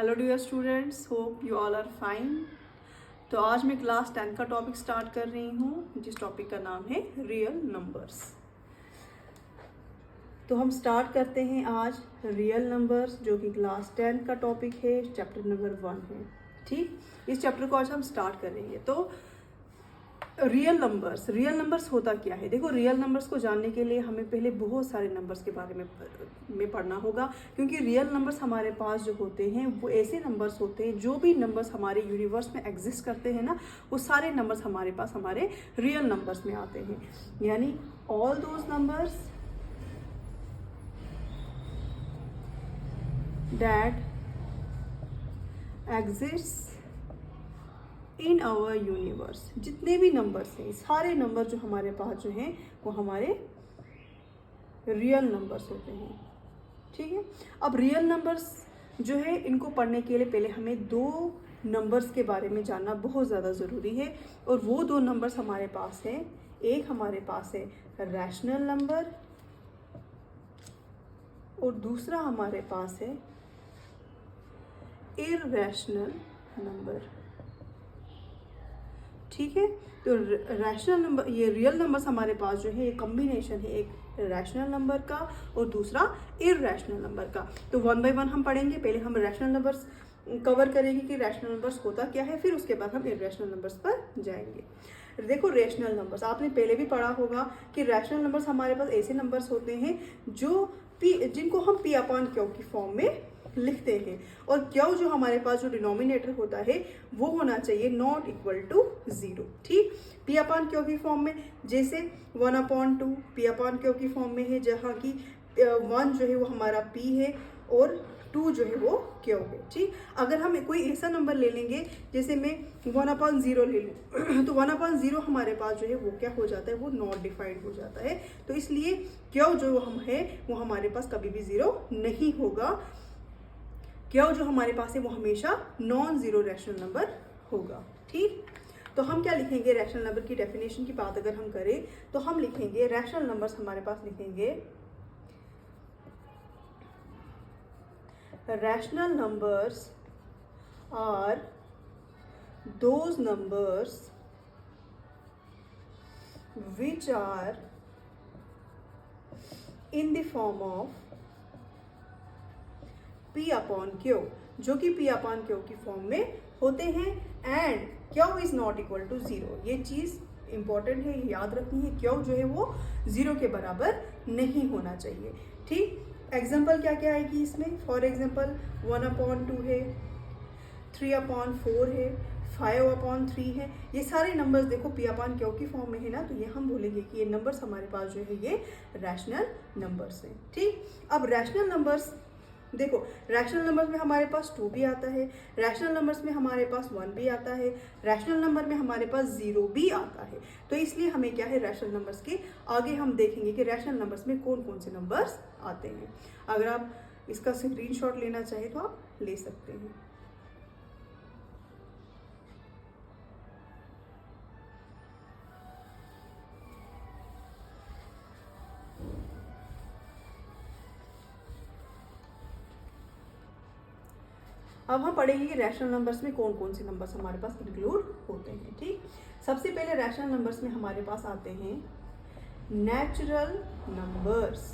Hello dear students, hope you all are fine. तो आज मैं क्लास 10 का टॉपिक स्टार्ट कर रही हूँ, जिस टॉपिक का नाम है रियल नंबर्स। तो हम स्टार्ट करते हैं आज रियल नंबर्स, जो कि क्लास 10 का टॉपिक है, चैप्टर नंबर 1 है। ठीक, इस चैप्टर को आज हम स्टार्ट करेंगे। तो रियल नंबर्स होता क्या है? देखो, रियल नंबर्स को जानने के लिए हमें पहले बहुत सारे नंबर्स के बारे में पढ़ना होगा, क्योंकि रियल नंबर्स हमारे पास जो होते हैं वो ऐसे नंबर्स होते हैं, जो भी नंबर्स हमारे यूनिवर्स में एग्जिस्ट करते हैं ना, वो सारे नंबर्स हमारे पास हमारे रियल नंबर्स में आते हैं। यानी all those numbers that exist in our universe, जितने भी नंबर्स हैं, सारे नंबर जो हमारे पास जो हैं वो हमारे रियल नंबर्स होते हैं। ठीक है, अब रियल नंबर्स जो है, इनको पढ़ने के लिए पहले हमें दो नंबर्स के बारे में जानना बहुत ज़्यादा ज़रूरी है, और वो दो नंबर्स हमारे पास है। एक हमारे पास है रैशनल नंबर, और दूसरा हमारे पास है इररेशनल नंबर। ठीक है, तो रैशनल नंबर, ये रियल नंबर्स हमारे पास जो है, ये कॉम्बिनेशन है एक रैशनल नंबर का और दूसरा इररेशनल नंबर का। तो वन बाय वन हम पढ़ेंगे। पहले हम रैशनल नंबर्स कवर करेंगे कि रैशनल नंबर्स होता क्या है, फिर उसके बाद हम इररेशनल नंबर्स पर जाएंगे। देखो, रैशनल नंबर्स आपने पहले भी पढ़ा होगा कि रैशनल नंबर्स हमारे पास ऐसे नंबर्स होते हैं जिनको हम पी अपॉन क्यू की फॉर्म में लिखते हैं, और क्यू जो हमारे पास जो डिनोमिनेटर होता है वो होना चाहिए नॉट इक्वल टू 0। ठीक, पी अपॉन क्यू की फॉर्म में, जैसे 1/2 पी अपॉन क्यू की फॉर्म में है, जहाँ की 1 जो है वो हमारा पी है और 2 जो है वो क्यू है। ठीक, अगर हम कोई ऐसा नंबर ले लेंगे, जैसे मैं 1/0 ले लूँ तो 1/0 हमारे पास जो है वो क्या हो जाता है, वो नॉट डिफाइंड हो जाता है। तो इसलिए क्यू जो हम है वो हमारे पास कभी भी 0 नहीं होगा। क्यू जो हमारे पास है वो हमेशा नॉन जीरो रैशनल नंबर होगा। ठीक, तो हम क्या लिखेंगे? रैशनल नंबर की डेफिनेशन की बात अगर हम करें तो हम लिखेंगे, रैशनल नंबर्स हमारे पास लिखेंगे, rational numbers are those numbers which are in the form of P upon Q, जो कि P अपॉन क्यू की फॉर्म में होते हैं, and Q is not equal to 0। ये चीज इंपॉर्टेंट है, याद रखनी है, क्यू जो है वो 0 के बराबर नहीं होना चाहिए। ठीक, एग्जाम्पल क्या क्या आएगी इसमें? फॉर एग्जाम्पल 1/2 है, 3/4 है, 5/3 है। ये सारे नंबर्स देखो P अपॉन क्यू की फॉर्म में है ना, तो ये हम बोलेंगे कि ये नंबर्स हमारे पास जो है ये रैशनल नंबर्स हैं। ठीक, अब रैशनल नंबर्स देखो, रैशनल नंबर्स में हमारे पास 2 भी आता है, रैशनल नंबर्स में हमारे पास 1 भी आता है, रैशनल नंबर में हमारे पास 0 भी आता है। तो इसलिए हमें क्या है, रैशनल नंबर्स के आगे हम देखेंगे कि रैशनल नंबर्स में कौन कौन से नंबर्स आते हैं। अगर आप इसका स्क्रीनशॉट लेना चाहें तो आप ले सकते हैं। अब हम पढ़ेंगे कि रैशनल नंबर्स में कौन कौन से नंबर्स हमारे पास इंक्लूड होते हैं। ठीक, सबसे पहले रैशनल नंबर्स में हमारे पास आते हैं नेचुरल नंबर्स।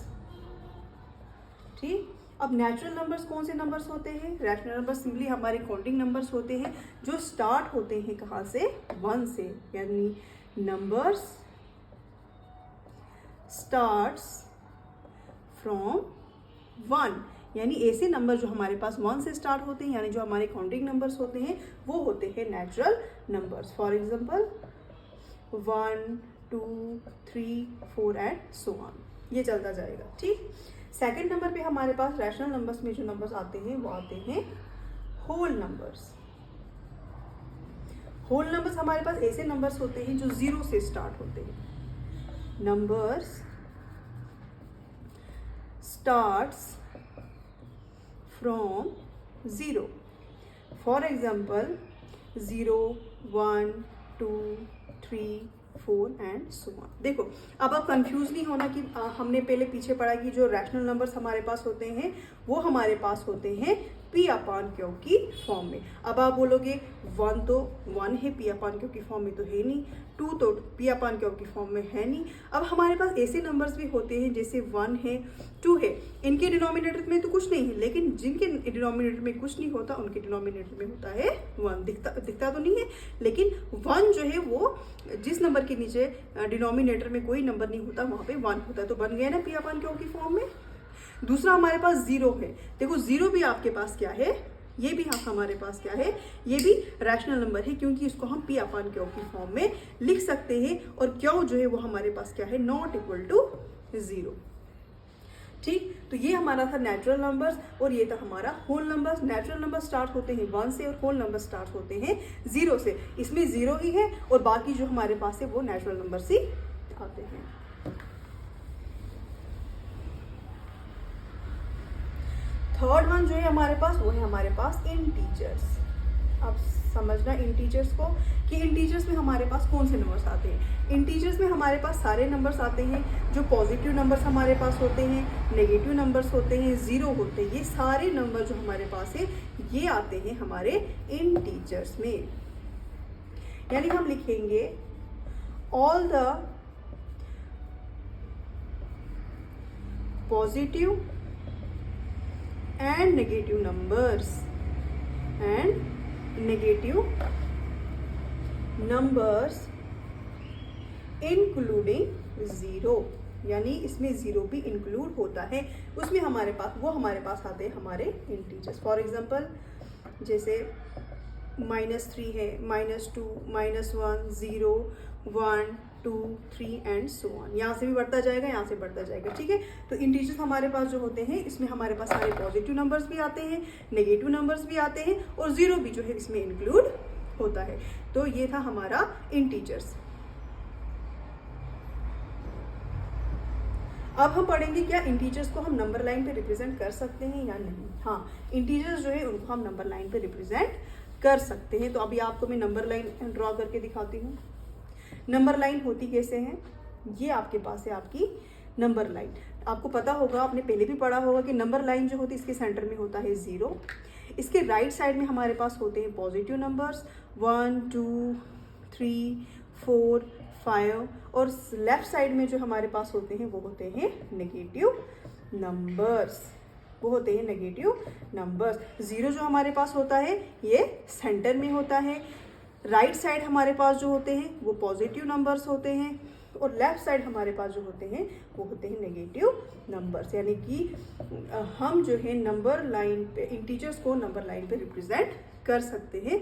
ठीक, अब नेचुरल नंबर्स कौन से नंबर्स होते हैं? रैशनल नंबर्स सिंपली हमारे काउंटिंग नंबर्स होते हैं, जो स्टार्ट होते हैं कहाँ से? 1 से। यानी नंबर्स स्टार्ट्स फ्रॉम 1, यानी ऐसे नंबर जो हमारे पास 1 से स्टार्ट होते हैं, यानी जो हमारे काउंटिंग नंबर्स होते हैं वो होते हैं natural numbers. For example 1, 2, 3, 4 and so on, ये चलता जाएगा। ठीक, सेकंड नंबर पे हमारे पास रैशनल नंबर्स में जो नंबर्स आते हैं वो आते हैं होल नंबर्स। होल नंबर्स हमारे पास ऐसे नंबर्स होते हैं जो 0 से स्टार्ट होते हैं। Numbers starts from 0. For example 0, 1, 2, 3, 4 and so on। देखो, अब आप कंफ्यूज नहीं होना कि हमने पहले पीछे पढ़ा कि जो रैशनल नंबर्स हमारे पास होते हैं वो हमारे पास होते हैं पी अपान क्यू की फॉर्म में। अब आप बोलोगे 1 तो 1 है, पी अपान क्यू की फॉर्म में तो है नहीं, 2 तो पी अपान क्यू की फॉर्म में है नहीं। अब हमारे पास ऐसे नंबर्स भी होते हैं जैसे 1 है, 2 है, इनके डिनोमिनेटर में तो कुछ नहीं है, लेकिन जिनके डिनोमिनेटर में कुछ नहीं होता उनके डिनोमिनेटर में होता है 1। दिखता तो नहीं है, लेकिन 1 जो है वो जिस नंबर के नीचे डिनोमिनेटर में कोई नंबर नहीं होता वहाँ पे 1 होता है, तो बन गया ना पी अपान क्यू की फॉर्म में। दूसरा हमारे पास 0 है, देखो 0 भी आपके पास क्या है, ये भी हमारे पास क्या है, ये भी रैशनल नंबर है, क्योंकि इसको हम पी अपान क्यू की फॉर्म में लिख सकते हैं, और क्यू जो है वो हमारे पास क्या है, नॉट इक्वल टू 0। ठीक, तो ये हमारा था नेचुरल नंबर्स, और ये था हमारा whole numbers. Natural number start होते हैं 1 से और होल नंबर स्टार्ट होते हैं 0 से। इसमें 0 ही है और बाकी जो हमारे पास है वो नेचुरल नंबर्स ही आते हैं। थर्ड वन जो है हमारे पास वो है हमारे पास इंटीजर्स। अब समझना इंटीजर्स को कि इंटीजर्स में हमारे पास कौन से नंबर्स आते हैं। इंटीजर्स में हमारे पास सारे नंबर्स आते हैं, जो पॉजिटिव नंबर्स हमारे पास होते हैं, नेगेटिव नंबर्स होते हैं, 0 होते हैं, ये सारे नंबर जो हमारे पास है ये आते हैं हमारे इंटीजर्स में। यानी हम लिखेंगे all the positive and negative numbers including 0, यानी इसमें 0 भी इंक्लूड होता है, उसमें हमारे पास आते हैं हमारे इंटीजर्स। फॉर एग्जांपल जैसे -3 है, -2, -1, 0, 1, 2, 3 एंड सो ऑन। यहाँ से भी बढ़ता जाएगा, यहाँ से बढ़ता जाएगा। ठीक है, तो इंटीजर्स हमारे पास जो होते हैं इसमें हमारे पास सारे पॉजिटिव नंबर्स भी आते हैं, नेगेटिव नंबर्स भी आते हैं, और 0 भी जो है इसमें इंक्लूड होता है। तो ये था हमारा इंटीजर्स। अब हम पढ़ेंगे क्या इंटीजर्स को हम नंबर लाइन पे रिप्रेजेंट कर सकते हैं या नहीं। हाँ, इंटीजर्स जो है उनको हम नंबर लाइन पे रिप्रेजेंट कर सकते हैं। तो अभी आपको मैं नंबर लाइन ड्रॉ करके दिखाती हूँ। नंबर लाइन होती कैसे है, ये आपके पास है आपकी नंबर लाइन। आपको पता होगा, आपने पहले भी पढ़ा होगा कि नंबर लाइन जो होती है इसके सेंटर में होता है 0। इसके राइट साइड में हमारे पास होते हैं पॉजिटिव नंबर्स 1, 2, 3, 4, 5, और लेफ्ट साइड में जो हमारे पास होते हैं वो होते हैं नेगेटिव नंबर्स। 0 जो हमारे पास होता है ये सेंटर में होता है। राइट साइड हमारे पास जो होते हैं वो पॉजिटिव नंबर्स होते हैं, और लेफ्ट साइड हमारे पास जो होते हैं वो होते हैं नेगेटिव नंबर्स। यानी कि हम जो है नंबर लाइन पे इंटीजर्स को नंबर लाइन पे रिप्रेजेंट कर सकते हैं।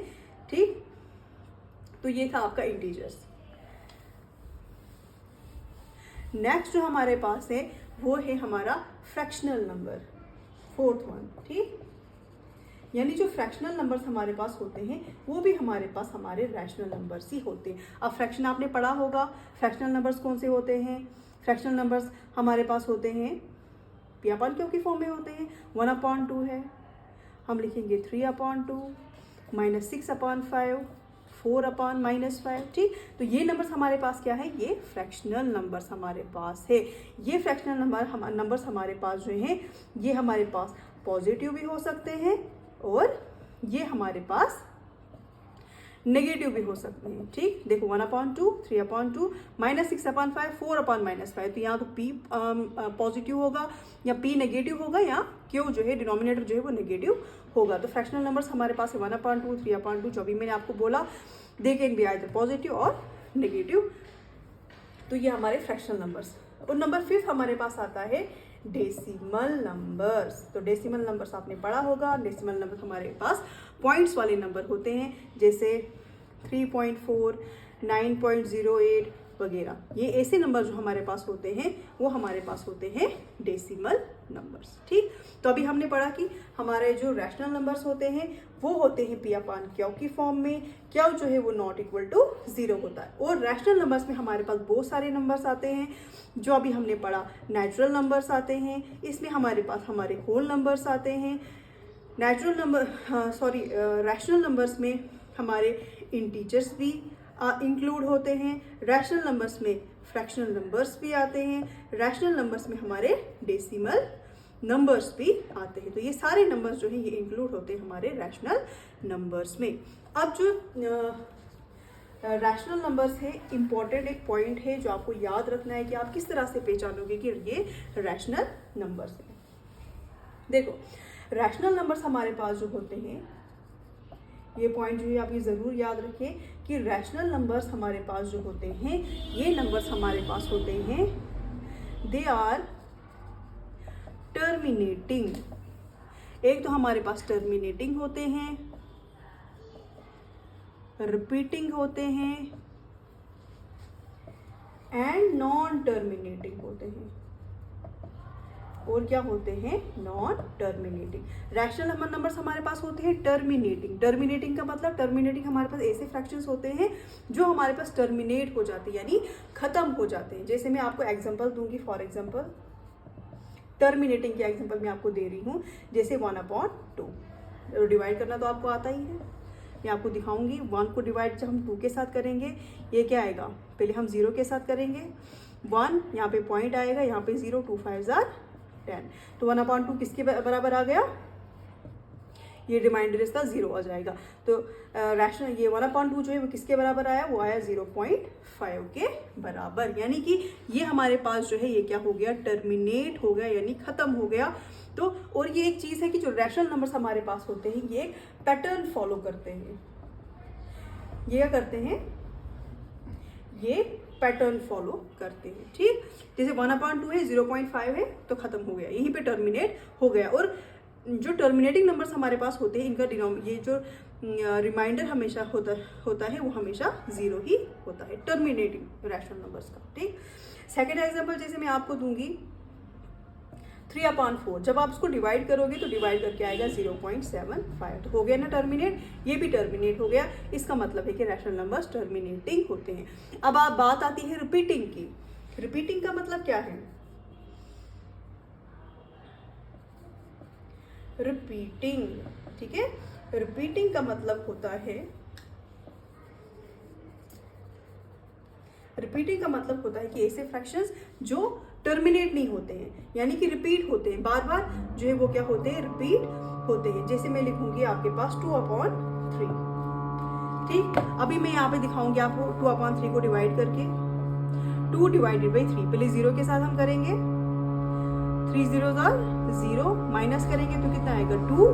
ठीक, तो ये था आपका इंटीजर्स। नेक्स्ट जो हमारे पास है वो है हमारा फ्रैक्शनल नंबर, 4th वन। ठीक, यानी जो फ्रैक्शनल नंबर्स हमारे पास होते हैं वो भी हमारे पास हमारे रैशनल नंबर्स ही होते हैं। अब फ्रैक्शन आपने पढ़ा होगा, फ्रैक्शनल नंबर्स कौन से होते हैं। फ्रैक्शनल नंबर्स हमारे पास होते हैं पी अपान क्यू की फॉर्म में होते हैं। 1/2 है, हम लिखेंगे 3/2, -6/5, 4/-5। ठीक, तो ये नंबर्स हमारे पास क्या है, ये फ्रैक्शनल नंबर्स हमारे पास है। ये फ्रैक्शनल नंबर्स हमारे पास जो हैं ये हमारे पास पॉजिटिव भी हो सकते हैं और ये हमारे पास नेगेटिव भी हो सकते हैं। ठीक, देखो 1/2, 3/2, -6/5, 4/-5। तो यहाँ तो P पॉजिटिव होगा या P नेगेटिव होगा या Q जो है डिनोमिनेटर जो है वो नेगेटिव होगा। तो फ्रैक्शनल नंबर्स हमारे पास है 1/2, 3/2, जो भी मैंने आपको बोला, they can be either positive और नेगेटिव। तो ये हमारे फ्रैक्शनल नंबर्स। और नंबर 5 हमारे पास आता है डेसिमल नंबर्स। तो डेसिमल नंबर्स आपने पढ़ा होगा। डेसिमल नंबर हमारे पास पॉइंट्स वाले नंबर होते हैं, जैसे 3.4, 9.08 वगैरह। ये ऐसे नंबर जो हमारे पास होते हैं वो हमारे पास होते हैं डेसिमल नंबर्स। ठीक, तो अभी हमने पढ़ा कि हमारे जो रैशनल नंबर्स होते हैं वो होते हैं P/Q की फॉर्म में। Q जो है वो नॉट इक्वल टू 0 होता है। और रैशनल नंबर्स में हमारे पास बहुत सारे नंबर्स आते हैं, जो अभी हमने पढ़ा। नेचुरल नंबर्स आते हैं, इसमें हमारे पास हमारे होल नंबर्स आते हैं। रैशनल नंबर्स में हमारे इंटीजर्स भी इंक्लूड होते हैं। रैशनल नंबर्स में फ्रैक्शनल नंबर्स भी आते हैं। रैशनल नंबर्स में हमारे डेसिमल नंबर्स भी आते हैं। तो ये सारे नंबर्स जो हैं ये इंक्लूड होते हैं हमारे रैशनल नंबर्स में। अब जो रैशनल नंबर्स है, इंपॉर्टेंट एक पॉइंट है जो आपको याद रखना है कि आप किस तरह से पहचानोगे कि ये रैशनल नंबर्स हैं। देखो, रैशनल नंबर्स हमारे पास जो होते हैं, ये पॉइंट जो है आप ये ज़रूर याद रखें कि रैशनल नंबर्स हमारे पास जो होते हैं, ये नंबर्स हमारे पास होते हैं, दे आर टर्मिनेटिंग। एक तो हमारे पास टर्मिनेटिंग होते हैं, रिपीटिंग होते हैं एंड नॉन टर्मिनेटिंग होते हैं। और क्या होते हैं? Non terminating. रैशनल नंबर्स हमारे पास होते हैं टर्मिनेटिंग। टर्मिनेटिंग का मतलब, टर्मिनेटिंग हमारे पास ऐसे फ्रैक्शंस होते हैं जो हमारे पास टर्मिनेट हो जाते हैं, यानी खत्म हो जाते हैं। जैसे मैं आपको एग्जांपल दूंगी, फॉर एग्जांपल टर्मिनेटिंग की एग्जांपल मैं आपको दे रही हूँ, जैसे 1/2 डिवाइड करना तो आपको आता ही है। मैं आपको दिखाऊंगी 1 को डिवाइड जब हम 2 के साथ करेंगे, ये क्या आएगा, पहले हम 0 के साथ करेंगे, 1 यहाँ पे पॉइंट आएगा, यहाँ पे 0, 2 5 are 10। तो 1/2 किसके बराबर आ गया? ये रिमाइंडर इसका 0 आ जाएगा। तो रैशनल ये 1/2 जो है वो किसके बराबर आया? वो आया 0.5 के बराबर। यानी कि ये हमारे पास जो है ये क्या हो गया? टर्मिनेट हो गया, यानी खत्म हो गया। तो और ये एक चीज़ है कि जो रैशनल नंबर्स हमारे पास होते हैं ये एक पैटर्न फॉलो करते हैं। ये क्या करते हैं? ये पैटर्न फॉलो करते हैं, ठीक। जैसे 1/2 है, 0.5 है, तो खत्म हो गया, यहीं पे टर्मिनेट हो गया। और जो टर्मिनेटिंग नंबर्स हमारे पास होते हैं, इनका ये जो रिमाइंडर हमेशा होता है वो हमेशा 0 ही होता है, टर्मिनेटिंग रैशनल नंबर्स का, ठीक। सेकेंड एग्जाम्पल जैसे मैं आपको दूंगी 3/4। जब आप उसको डिवाइड करोगे तो डिवाइड करके आएगा 0.75। तो हो गया ना टर्मिनेट, ये भी टर्मिनेट हो गया। इसका मतलब है कि रैशनल नंबर्स टर्मिनेटिंग होते हैं। अब बात आती है रिपीटिंग की। रिपीटिंग का मतलब क्या है? रिपीटिंग, ठीक है। रिपीटिंग का मतलब होता है, रिपीटिंग का मतलब होता है कि ऐसे फ्रैक्शंस जो टर्मिनेट नहीं होते हैं, यानी कि रिपीट होते हैं, बार बार जो है वो क्या होते हैं? रिपीट होते हैं। जैसे मैं लिखूंगी आपके पास 2/3, ठीक। अभी मैं यहाँ पे दिखाऊंगी आपको 2/3 को डिवाइड करके, 2 डिवाइडेड बाई 3। पहले 0 के साथ हम करेंगे, 3 0s are 0, माइनस करेंगे तो कितना आएगा? 2,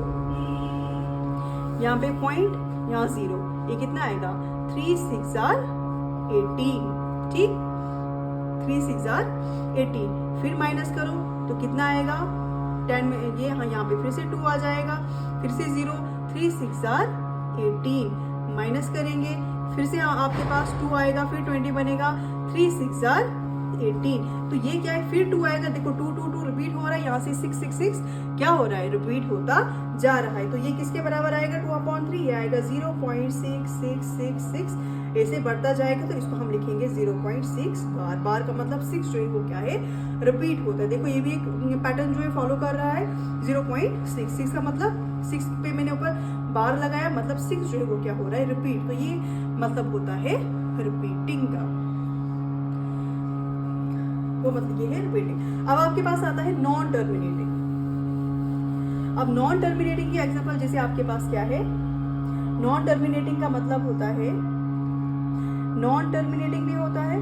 यहाँ पे पॉइंट, यहाँ 0, ये कितना आएगा? 3 6 are 18, ठीक। 3 6 are 18। फिर माइनस करो तो कितना आएगा? 10 में ये यहाँ पे फिर से 2 आ जाएगा, फिर से 0, 3 6 are 18, माइनस करेंगे, फिर से आपके पास 2 आएगा, फिर 20 बनेगा, 3 6 are 18। तो ये क्या है? फिर 2 आएगा, देखो 2 2 2 रिपीट हो रहा है, यहाँ से 6 6 6 क्या हो रहा है? रिपीट होता जा रहा है। तो ये किसके बराबर आएगा? 2/3, ये आएगा 0.6666, ऐसे बढ़ता जाएगा। तो इसको हम लिखेंगे 0.6 बार। बार का मतलब 6 जो है वो क्या है? रिपीट होता है। देखो ये भी एक पैटर्न जो है फॉलो कर रहा है, 0.66 का मतलब 6 पे मैंने ऊपर बार लगाया, मतलब 6 जो है वो क्या हो रहा है? रिपीट। तो ये मतलब होता है रिपीटिंग का, वो मतलब ये है रिपीटिंग। अब आपके पास आता है नॉन टर्मिनेटिंग। अब नॉन टर्मिनेटिंग की एग्जांपल जैसे आपके पास क्या है? नॉन टर्मिनेटिंग का मतलब होता है, नॉन टर्मिनेटिंग भी होता है,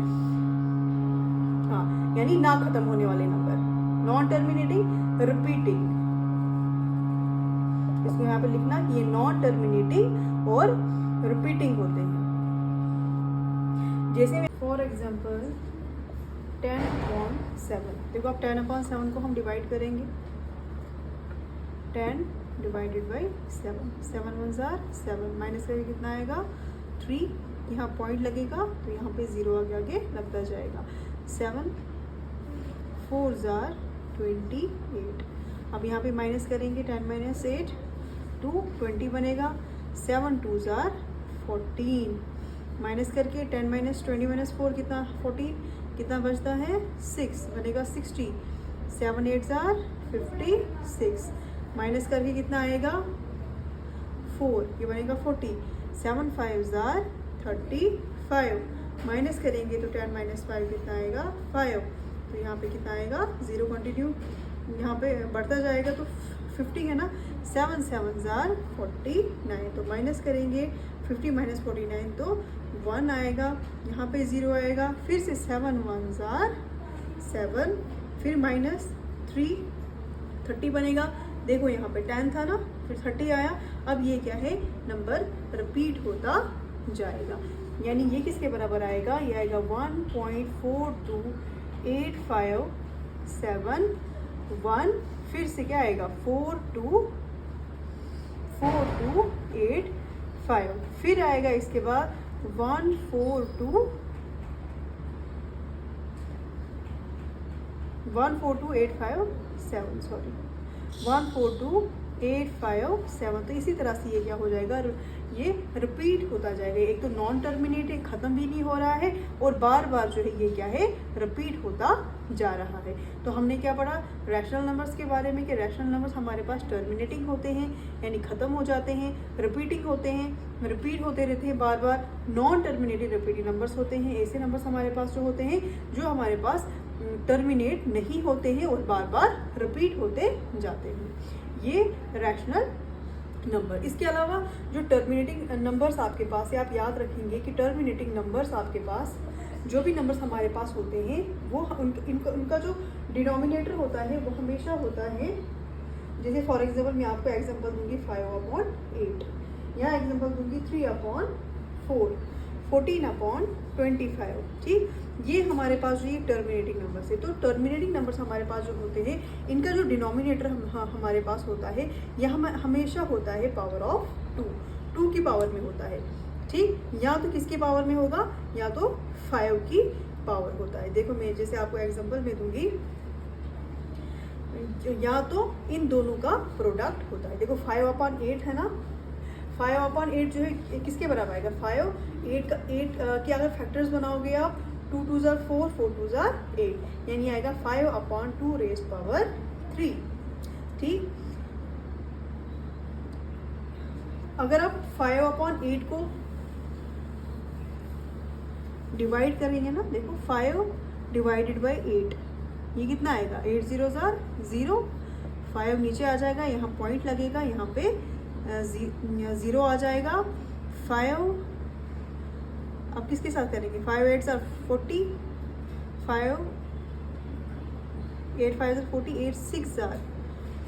हाँ, यानी ना खत्म होने वाले नंबर। नॉन टर्मिनेटिंग, रिपीटिंग, इसको यहाँ पे लिखना कि ये नॉन टर्मिनेटिंग और रिपीटिंग होते हैं। जैसे फॉर एग्जांपल 10/7। देखो आप 10/7 को हम डिवाइड करेंगे, 10 divided by 7, 7 1s are 7, minus करके कितना आएगा? 3, यहाँ पॉइंट लगेगा तो यहाँ पे 0 आगे आगे लगता जाएगा, 7 4s are 28। अब यहाँ पे माइनस करेंगे, 10 - 8 2 20 बनेगा, 7 2s are 14, माइनस करके 10 - 20 - 4 कितना? 14, कितना बचता है? 6 बनेगा 60, 7 8s are 56, माइनस करके कितना आएगा? 4, ये बनेगा 40, 7 5s are 35, माइनस करेंगे तो 10 - 5 कितना आएगा? 5, तो यहाँ पे कितना आएगा? 0 कंटिन्यू, यहाँ पे बढ़ता जाएगा तो 50 है ना, 7 7 ज़ार 49, तो माइनस करेंगे 50 माइनस 49 तो 1 आएगा, यहाँ पे 0 आएगा, फिर से 7 1 ज़ार 7, फिर माइनस 3 30 बनेगा। देखो यहाँ पे 10 था ना, फिर 30 आया। अब ये क्या है, नंबर रिपीट होता जाएगा, यानी ये किसके बराबर आएगा, ये आएगा 1.42851, फिर से क्या आएगा 42851, फिर आएगा इसके बाद 142,857, सॉरी 142,857। तो इसी तरह से ये क्या हो जाएगा, ये रिपीट होता जाएगा। एक तो नॉन टर्मिनेटेड, ख़त्म भी नहीं हो रहा है, और बार बार जो है ये क्या है, रिपीट होता जा रहा है। तो हमने क्या पढ़ा रैशनल नंबर्स के बारे में कि रैशनल नंबर्स हमारे पास टर्मिनेटिंग होते हैं, यानी ख़त्म हो जाते हैं, रिपीटिंग होते हैं, रिपीट होते रहते हैं बार बार। नॉन टर्मिनेटेड रिपीटिंग नंबर्स होते हैं, ऐसे नंबर्स हमारे पास जो होते हैं जो हमारे पास टर्मिनेट नहीं होते हैं और बार बार रिपीट होते जाते हैं, ये रैशनल नंबर। इसके अलावा जो टर्मिनेटिंग नंबर्स आपके पास है, आप याद रखेंगे कि टर्मिनेटिंग नंबर्स आपके पास जो भी नंबर्स हमारे पास होते हैं वो उनका जो डिनोमिनेटर होता है वो हमेशा होता है, जैसे फॉर एग्जांपल मैं आपको एग्जांपल दूंगी 5/8, यहाँ एग्जांपल दूंगी 3/4, 14/25, ठीक। ये हमारे पास जो ये टर्मिनेटिंग नंबर्स है। तो टर्मिनेटिंग नंबर्स हमारे पास जो होते हैं, इनका जो डिनोमिनेटर हमारे पास होता है यह हमेशा होता है पावर ऑफ 2 की पावर में होता है, ठीक। या तो किसकी पावर में होगा, या तो 5 की पावर होता है। देखो मैं जैसे आपको एग्जांपल में दूंगी, या तो इन दोनों का प्रोडक्ट होता है। देखो 5/8 है ना, 5/8 जो है किसके बराबर आएगा, 8 के अगर फैक्टर्स बनाओगे आप, 2 2 ज़ार 4, 4 2 ज़ार 8, यानी आएगा 5/2⁻3, ठीक। अगर आप 5/8 को डिवाइड करेंगे ना, देखो 5/8, ये कितना आएगा, 8 0 ज़ार 0, 5 नीचे आ जाएगा, यहाँ पॉइंट लगेगा, यहाँ पे 0 आ जाएगा। 5 अब किसके साथ करेंगे, 5 8 ज़ार 40, 5 8 5 ज़ार 40, 8 6 ज़ार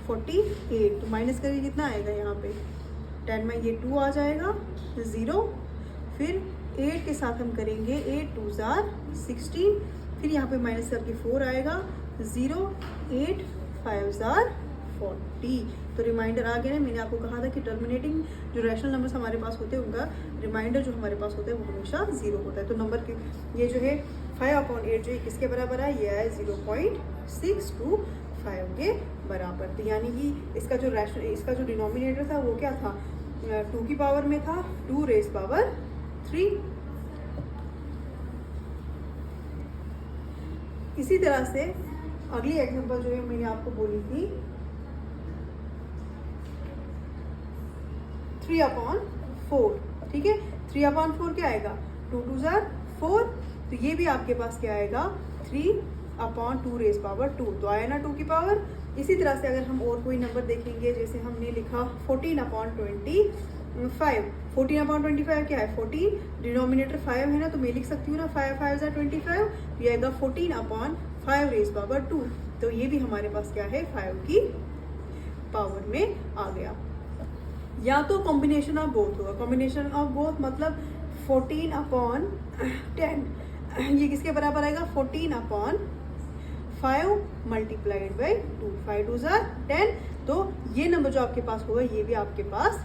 48, तो माइनस करके कितना आएगा, यहाँ पे 10 में ये 2 आ जाएगा, 0, फिर 8 के साथ हम करेंगे 8 2 ज़ार 16, फिर यहाँ पे माइनस करके 4 आएगा, 0 8 5 ज़ार 40। तो रिमाइंडर आ गया है। मैंने आपको कहा था कि टर्मिनेटिंग जो रैशनल नंबर्स हमारे पास होते हैं उनका रिमाइंडर जो हमारे पास होता है वो हमेशा 0 होता है। तो नंबर की ये जो है 5/8 जो है किसके बराबर है, ये है 0.625 के बराबर। तो यानी कि इसका जो डिनोमिनेटर था वो क्या था, 2 की पावर में था, 2⁻3। इसी तरह से अगली एग्जांपल जो है मैंने आपको बोली थी 3/4, ठीक है। 3/4 क्या आएगा, 2 2 ज़ार 4, तो ये भी आपके पास क्या आएगा 3/2⁻2, तो आया ना 2 की पावर। इसी तरह से अगर हम और कोई नंबर देखेंगे, जैसे हमने लिखा 14/25, 14/25 क्या है, 14, डिनोमिनेटर 5 है ना, तो मैं लिख सकती हूँ ना 5 5 ज़ार 25, ये आएगा 14/5⁻2, तो ये भी हमारे पास क्या है 5 की पावर में आ गया। या तो कॉम्बिनेशन ऑफ बोथ होगा, कॉम्बिनेशन ऑफ बोथ मतलब 14/10, ये किसके बराबर आएगा, 14/5 मल्टीप्लाइड बाई 2, 5 2 ज़ार 10। तो ये नंबर जो आपके पास होगा ये भी आपके पास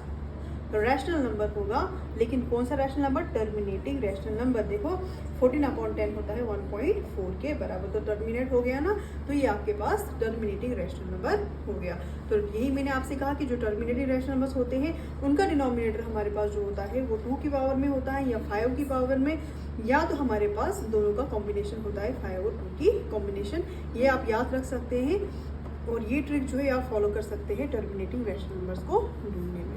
रैशनल नंबर होगा, लेकिन कौन सा rational number, terminating rational number. देखो 14/10 होता है 1.4 के बराबर, तो टर्मिनेट हो गया ना, तो ये आपके पास टर्मिनेटिंग रैशनल नंबर हो गया। तो यही मैंने आपसे कहा कि जो टर्मिनेटिंग रैशनल नंबर्स होते हैं उनका डिनोमिनेटर हमारे पास जो होता है वो 2 की पावर में होता है, या 5 की पावर में, या तो हमारे पास दोनों का कॉम्बिनेशन होता है, 5 और 2 की कॉम्बिनेशन। ये आप याद रख सकते हैं और ये ट्रिक जो है आप फॉलो कर सकते हैं टर्मिनेटिंग रैशनल नंबर्स को ढूंढने में।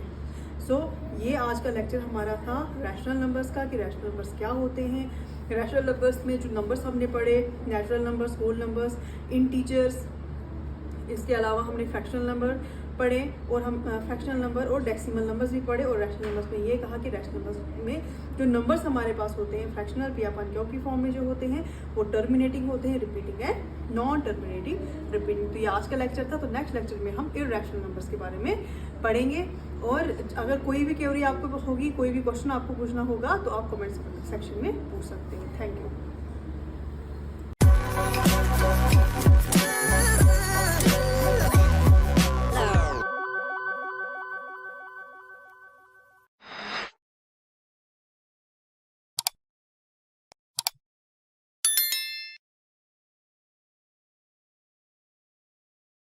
सो ये आज का लेक्चर हमारा था रैशनल नंबर्स का, कि रैशनल नंबर्स क्या होते हैं। रैशनल नंबर्स में जो नंबर्स हमने पढ़े, natural numbers, whole numbers, integers, इसके अलावा हमने फ्रैक्शनल नंबर पढ़े और हम फ्रैक्शनल नंबर और डेसिमल नंबर्स भी पढ़े, और रैशनल नंबर्स में ये कहा कि रैशनल नंबर्स में जो नंबर्स हमारे पास होते हैं फ्रैक्शनल पी अपन क्यों की फॉर्म में जो होते हैं वो टर्मिनेटिंग होते हैं, repeating and non terminating repeating. तो ये आज का लेक्चर था। तो नेक्स्ट लेक्चर में हम इर्रेशनल नंबर्स के बारे में पढ़ेंगे, और अगर कोई भी क्वेरी आपको होगी, कोई भी क्वेश्चन आपको पूछना होगा तो आप कमेंट सेक्शन में पूछ सकते हो। Thank you.